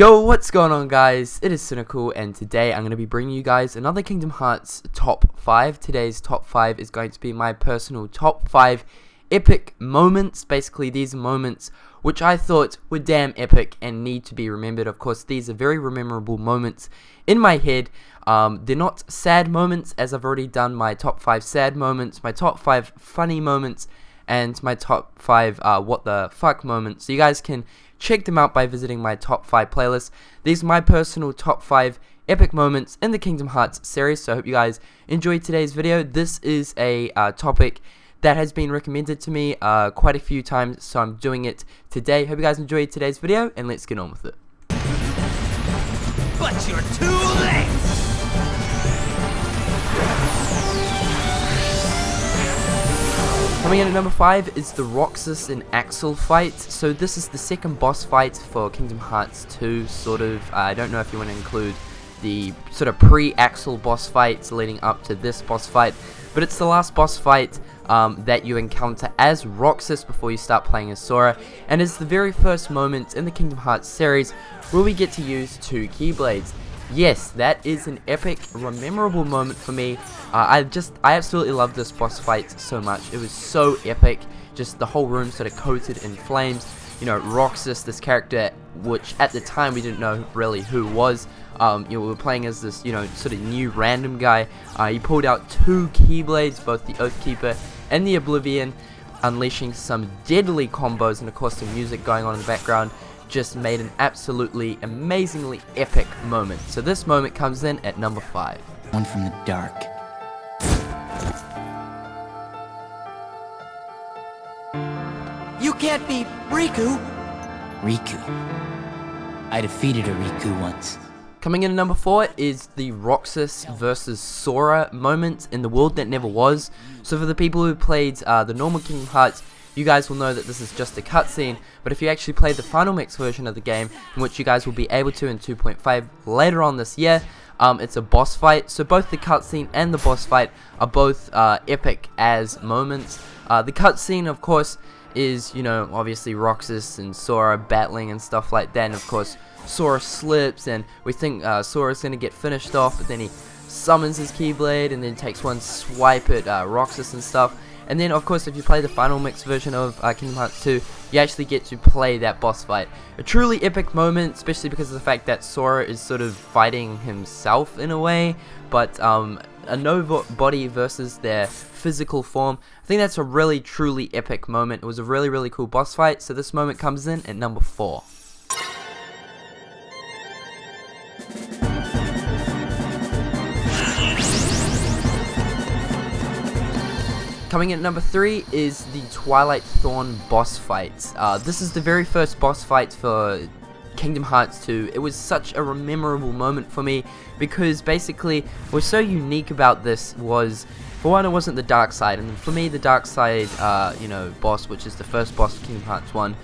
Yo, what's going on, guys? It is Cynnnical, and today I'm going to be bringing you guys another Kingdom Hearts top 5. Today's top 5 is going to be my personal top 5 epic moments. Basically, these are moments which I thought were damn epic and need to be remembered. Of course, these are very memorable moments in my head. They're not sad moments, as I've already done my top 5 sad moments, my top 5 funny moments, and my top 5 what the fuck moments. So you guys can check them out by visiting my top 5 playlist. These are my personal top 5 epic moments in the Kingdom Hearts series, so I hope you guys enjoyed today's video. This is a topic that has been recommended to me quite a few times, so I'm doing it today. Hope you guys enjoyed today's video, and let's get on with it. But you're too late! Coming in at number 5 is the Roxas and Axel fight. So this is the second boss fight for Kingdom Hearts 2, sort of. I don't know if you want to include the sort of pre-Axel boss fights leading up to this boss fight, but it's the last boss fight that you encounter as Roxas before you start playing as Sora, and it's the very first moment in the Kingdom Hearts series where we get to use 2 Keyblades. Yes, that is an epic, memorable moment for me. I absolutely love this boss fight so much. It was so epic. Just the whole room sort of coated in flames. You know, Roxas, this character, which at the time we didn't know really who was. We were playing as this, sort of new random guy. He pulled out 2 Keyblades, both the Oathkeeper and the Oblivion, unleashing some deadly combos, and of course the music going on in the background just made an absolutely amazingly epic moment. So this moment comes in at number 5. One from the dark. You can't be Riku! Riku. I defeated a Riku once. Coming in at number 4 is the Roxas versus Sora moment in the world that never was. So for the people who played the normal Kingdom Hearts, you guys will know that this is just a cutscene, but if you actually play the final mix version of the game, in which you guys will be able to in 2.5 later on this year, it's a boss fight. So both the cutscene and the boss fight are both epic as moments. The cutscene, of course, is, obviously Roxas and Sora battling and stuff like that, and of course Sora slips, and we think Sora's going to get finished off, but then he summons his Keyblade and then takes one swipe at Roxas and stuff. And then, of course, if you play the final mix version of Kingdom Hearts 2, you actually get to play that boss fight. A truly epic moment, especially because of the fact that Sora is sort of fighting himself in a way, but a nobody versus their physical form. I think that's a really, truly epic moment. It was a really cool boss fight, so this moment comes in at number 4. Coming in at number 3 is the Twilight Thorn boss fight. This is the very first boss fight for Kingdom Hearts 2. It was such a memorable moment for me because basically what was so unique about this was, for one, it wasn't the dark side, and for me the dark side boss, which is the first boss of Kingdom Hearts 1,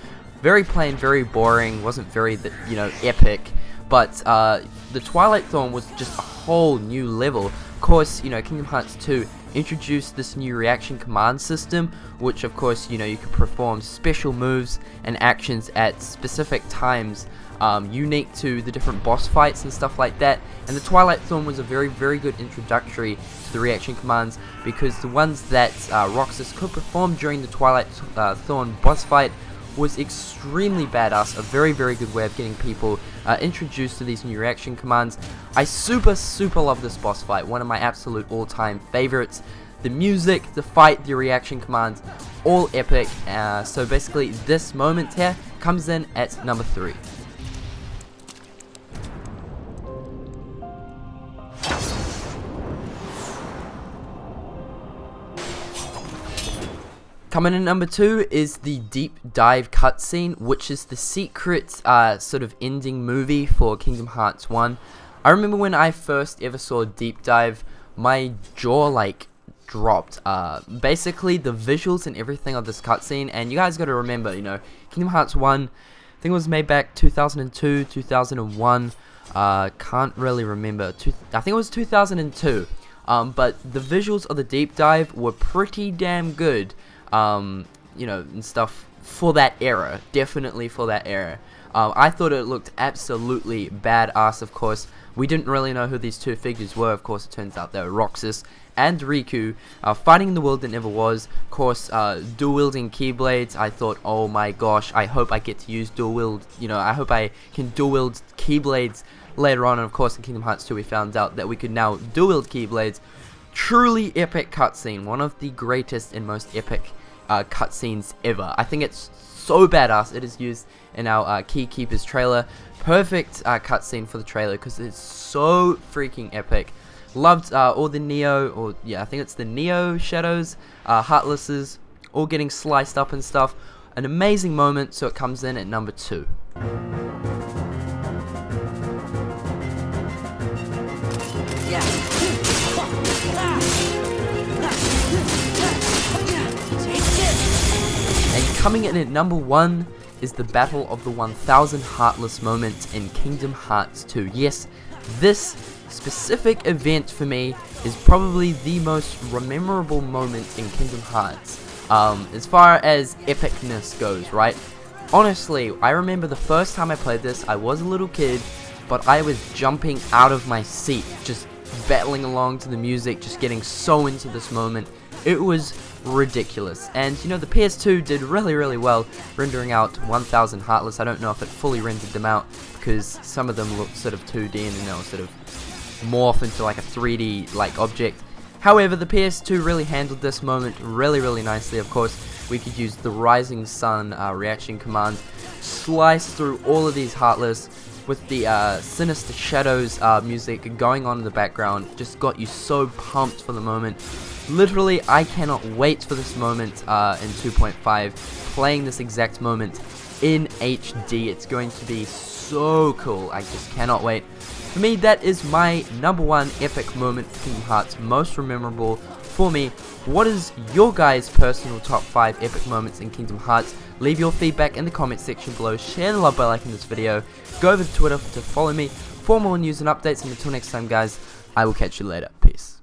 very plain, very boring, wasn't very epic, but the Twilight Thorn was just a whole new level. Of course, Kingdom Hearts 2 introduced this new reaction command system, which of course you could perform special moves and actions at specific times, unique to the different boss fights and stuff like that. And the Twilight Thorn was a very good introductory to the reaction commands, because the ones that Roxas could perform during the Twilight Thorn boss fight was extremely badass, a very good way of getting people introduced to these new reaction commands. I super love this boss fight, one of my absolute all-time favorites. The music, the fight, the reaction commands, all epic. So basically this moment here comes in at number 3. Coming in at number 2 is the Deep Dive cutscene, which is the secret sort of ending movie for Kingdom Hearts 1. I remember when I first ever saw Deep Dive, my jaw dropped. Basically the visuals and everything of this cutscene, and you guys got to remember, Kingdom Hearts 1, I think it was made back 2002, 2001, can't really remember, I think it was 2002, but the visuals of the Deep Dive were pretty damn good. And stuff for that era, definitely for that era. I thought it looked absolutely badass. Of course, we didn't really know who these two figures were. Of course, it turns out they were Roxas and Riku, fighting in the world that never was. Of course, dual wielding keyblades. I thought, oh my gosh, I hope I get to use dual wield. I hope I can dual wield keyblades later on. And of course, in Kingdom Hearts 2, we found out that we could now dual wield keyblades. Truly epic cutscene, one of the greatest and most epic cutscenes ever. I think it's so badass. It is used in our Key Keepers trailer. Perfect cutscene for the trailer because it's so freaking epic. Loved all the Neo, I think it's the Neo shadows, Heartlesses, all getting sliced up and stuff. An amazing moment, so it comes in at number 2. And coming in at number 1 is the Battle of the 1000 Heartless moment in Kingdom Hearts 2. Yes, this specific event for me is probably the most memorable moment in Kingdom Hearts, as far as epicness goes, right? Honestly, I remember the first time I played this, I was a little kid, but I was jumping out of my seat, just battling along to the music, just getting so into this moment. It was ridiculous. And the PS2 did really well rendering out 1000 Heartless. I don't know if it fully rendered them out because some of them looked sort of 2D and then they were sort of morph into like a 3D like object. However, the PS2 really handled this moment really nicely. Of course, we could use the Rising Sun reaction command, slice through all of these Heartless with the Sinister Shadows music going on in the background. Just got you so pumped for the moment. Literally, I cannot wait for this moment in 2.5, playing this exact moment in HD. It's going to be so cool. I just cannot wait. For me, that is my number 1 epic moment for Kingdom Hearts, most memorable for me. What is your guys' personal top 5 epic moments in Kingdom Hearts? Leave your feedback in the comment section below, share the love by liking this video, go over to Twitter to follow me for more news and updates, and until next time guys, I will catch you later. Peace.